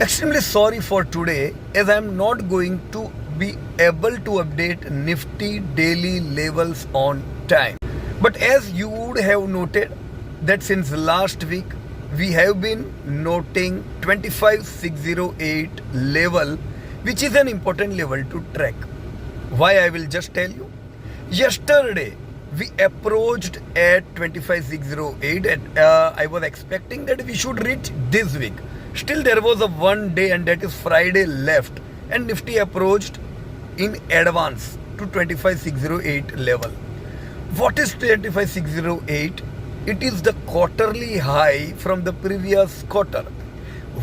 Extremely sorry for today as I am not going to be able to update Nifty daily levels on time. But as you would have noted that since last week we have been noting 25608 level, which is an important level to track. Why, I will just tell you. Yesterday we approached at 25608 and I was expecting that we should reach this week. Still there was a one day, and that is Friday left, and Nifty approached in advance to 25608 level. What is 25608? It is the quarterly high from the previous quarter.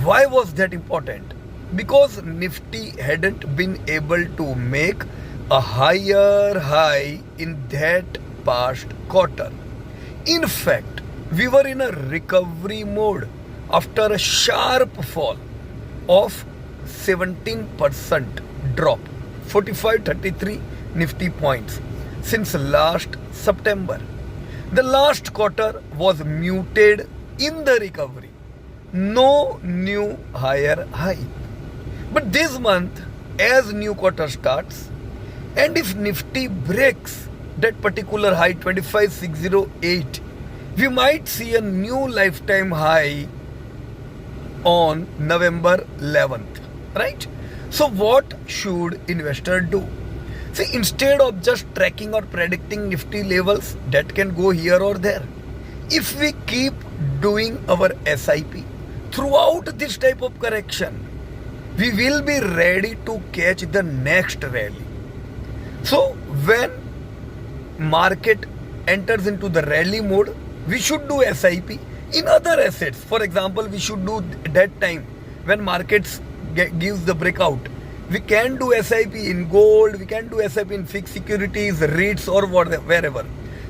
Why was that important? Because Nifty hadn't been able to make a higher high in that past quarter. In fact, we were in a recovery mode after a sharp fall of 17% drop, 4533 Nifty points since last September. The last quarter was muted in the recovery. No new higher high. But this month, as new quarter starts, and if Nifty breaks that particular high 25608, we might see a new lifetime high on November 11th, right? So what should investor do? See, instead of just tracking or predicting Nifty levels that can go here or there, if we keep doing our SIP throughout this type of correction, we will be ready to catch the next rally. So when market enters into the rally mode, we should do SIP in other assets. For example, we should do that time when markets gives the breakout. We can do SIP in gold, we can do SIP in fixed securities, REITs or wherever.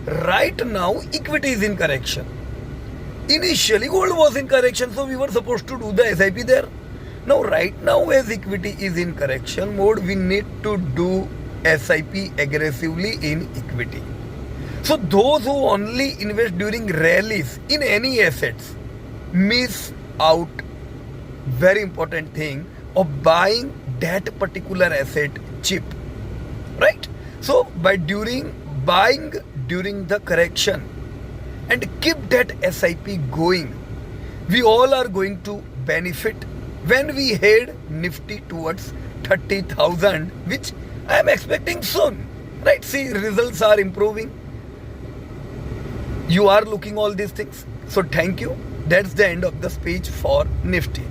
Right now, equity is in correction. Initially, gold was in correction, so we were supposed to do the SIP there. Now, right now, as equity is in correction mode, we need to do SIP aggressively in equity. So those who only invest during rallies in any assets miss out very important thing of buying that particular asset cheap, right? So by buying during the correction and keep that SIP going, we all are going to benefit when we head Nifty towards 30,000, which I am expecting soon, right? See, results are improving. You are looking all these things. So thank you. That's the end of the speech for Nifty.